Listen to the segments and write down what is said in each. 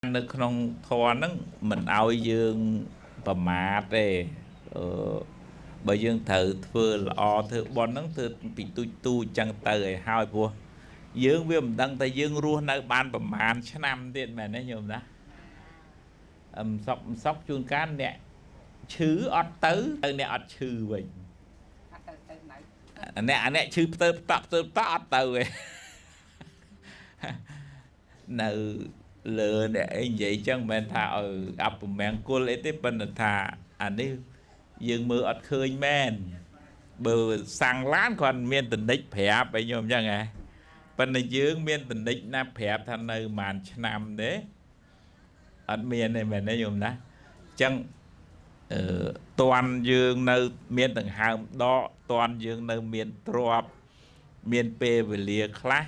នៅក្នុងធម៌ហ្នឹងមិនឲ្យយើងប្រមាទទេបើយើងត្រូវធ្វើល្អធ្វើបុណ្យហ្នឹងធ្វើពីទូចចឹងទៅឲ្យហើយព្រោះយើងវាមិនដឹងតែយើងរស់នៅបានប្រមាណឆ្នាំទៀតមែនទេញោមណាមិនសុកជួនកាលអ្នកឈឺអត់ទៅអ្នកអត់ឈឺវិញអ្នកឈឺផ្ទើផ្តក់អត់ទៅទេនៅលើអ្នកអីនិយាយចឹងមិនមែនថាឲ្យអពមង្គលអីទេប៉ុន្តែថាអានេះយើងមើលអត់ឃើញមែនបើសាំងឡានគាត់មានតនិចប្រាប់អីញោមចឹងហ៎ប៉ុន្តែយើងមានតនិចណាប្រាប់ថានៅប្រហែលឆ្នាំទេអត់មានទេមែនទេញោមណាចឹងតន់យើងនៅមានដង្ហើមដកតន់យើងនៅមានទ្រព្យមានពេលវេលាខ្លះ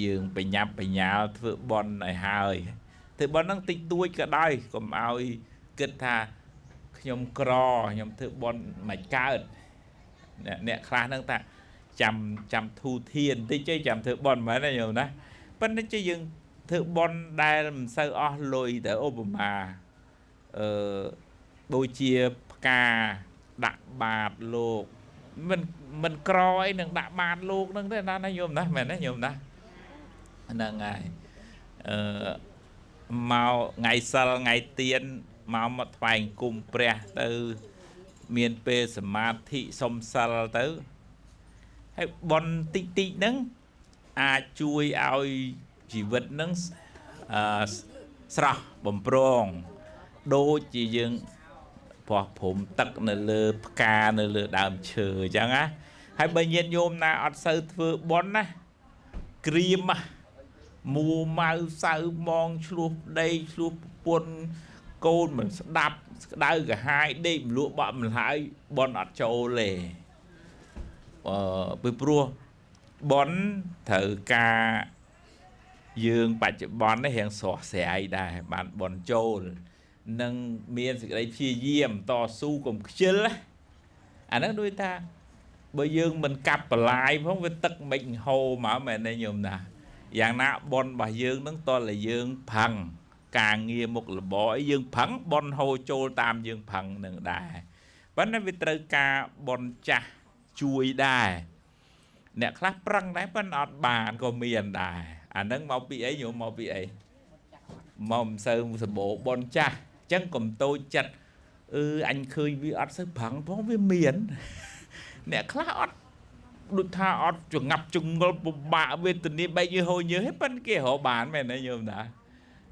យើងបញ្ញាប់បញ្ញាលធ្វើបន់ឲ្យហើយធ្វើបន់ហ្នឹងតិចតួចក៏ដោយកុំឲ្យគិតថាខ្ញុំក្រខ្ញុំធ្វើបន់មិនកើតអ្នកខ្លះហ្នឹងថាចាំធូធានតិចទេចាំធ្វើបន់មែនទេញោមណាប៉ុន្តែជិះយើងធ្វើបន់ដែលមិនសូវអស់លុយទៅឧបមាដូចជាផ្កាដាក់បាតលោកមិនក្រអីនឹងដាក់បាតលោកហ្នឹងទេណាញោមណាមែនទេញោមណាហ្នឹងហើយមកថ្ងៃសិលថ្ងៃទៀនមកថ្វាយគុំព្រះទៅមានពេលសមាធិសុំសិលទៅហើយបន់តិចហ្នឹងអាចជួយឲ្យជីវិតហ្នឹងស្រស់បំប្រងដូចជាយើងព្រោះព្រំទឹកនៅលើផ្កានៅលើដើមឈើអញ្ចឹងណាហើយបើញាតិញោមណាអត់សូវធ្វើបន់ណាក្រៀមមួម៉ៅសៅម៉ងឆ្លោះដីឆ្លោះប្រពន្ធកូនមិនស្ដាប់ក្តៅកាហាយដេកមលក់បក់មិនហើយបនអត់ចូលទេពីព្រោះបនត្រូវការយើងបច្ចុប្បន្ននេះរៀងស្រស់ស្រាយដែរបានបនចូលនឹងមានសេចក្តីព្យាយាមតស៊ូកុំខ្ជិលអាហ្នឹងដូចថាបើយើងមិនកាប់បន្លាយផងវាទឹកមិនហូរមកមែនទេញោមណាយ៉ាងណាបនរបស់យើងនឹងតតែយើងផឹងការងារមុខរបរអីយើងផឹងបនហូរចូលតាមយើងផឹងនឹងដែរប៉ុន្តែវាត្រូវការបនចាស់ជួយដែរអ្នកខ្លះប្រឹងដែរប៉ុន្តែអត់បានក៏មានដែរអាហ្នឹងមកពីអីញោមមកពីអីមកមិនសូវសម្បូរបនចាស់អញ្ចឹងកុំតូចចិត្តអញឃើញវាអត់សូវប្រឹងផងវាមានអ្នកខ្លះអត់ដូចថាអត់ចងាប់ចងល់ពិបាកវេទនាបែកញើសហូរញើសទេប៉ុន្តែគេរកបានមែនទេញោមណា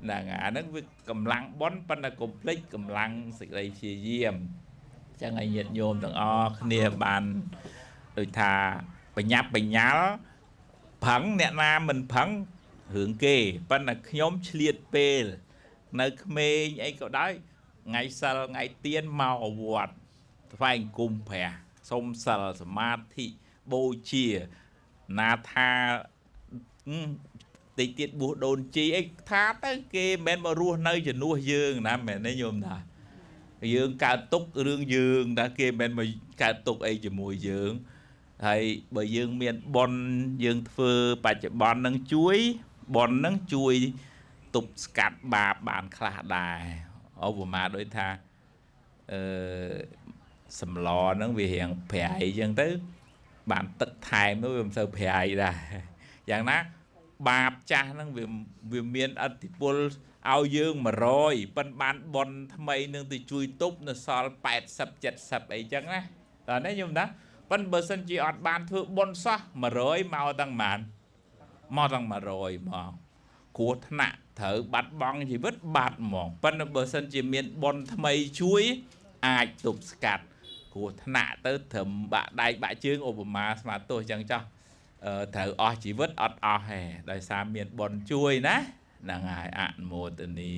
ហ្នឹងអាហ្នឹងវាកម្លាំងបនប៉ុន្តែកុំភ្លេចកម្លាំងសេចក្តីព្យាយាមអញ្ចឹងឲ្យញាតិញោមទាំងអស់គ្នាបានដូចថាបញ្ញាប់បញ្ញាល់ប្រឹងអ្នកណាមិនប្រឹងរឿងគេប៉ុន្តែខ្ញុំឆ្លៀតពេលនៅក្មេងអីក៏ដោយថ្ងៃសិលថ្ងៃទៀនមកវត្តថ្វាយគុំព្រះសុំសិលសមាធិបូជាណាថាតិចទៀតបួសដូនជីអីថាទៅគេមិនមែនមករស់នៅជំនួសយើងណាមែនទេញោមណាយើងកើតទុករឿងយើងណាគេមិនមែនមកកើតទុកអីជាមួយយើងហើយបើយើងមានបុណ្យយើងធ្វើបច្ចុប្បន្ននឹងជួយបុណ្យនឹងជួយទប់ស្កាត់បាបបានខ្លះដែរឧបមាដូចថាសម្លហ្នឹងវារៀងប្រៃអញ្ចឹងទៅបានទឹកថែមនោះវាមិនសូវប្រៃដែរយ៉ាងណាបាបចាស់ហ្នឹងវាមានឥទ្ធិពលឲ្យយើង100ប៉ិនបានបនថ្មីនឹងទៅជួយទប់នៅសល់80 70អីចឹងណាតើនេះខ្ញុំណាប៉ិនបើសិនជាអត់បានធ្វើបនសោះ100មកទាំងប៉ុន្មានមកទាំង100មកគ្រោះថ្នាក់ត្រូវបាត់បង់ជីវិតបាត់ហ្មងប៉ុន្តែបើសិនជាមានបនថ្មីជួយអាចទប់ស្កាត់គ្រោះថ្នាក់ទៅត្រឹមបាក់ដៃបាក់ជើងឧបមាស្មាទោសចឹងចោះត្រូវអស់ជីវិតអត់អស់ទេដោយសារមានបុណ្យជួយណាហ្នឹងហើយអនុមោទនា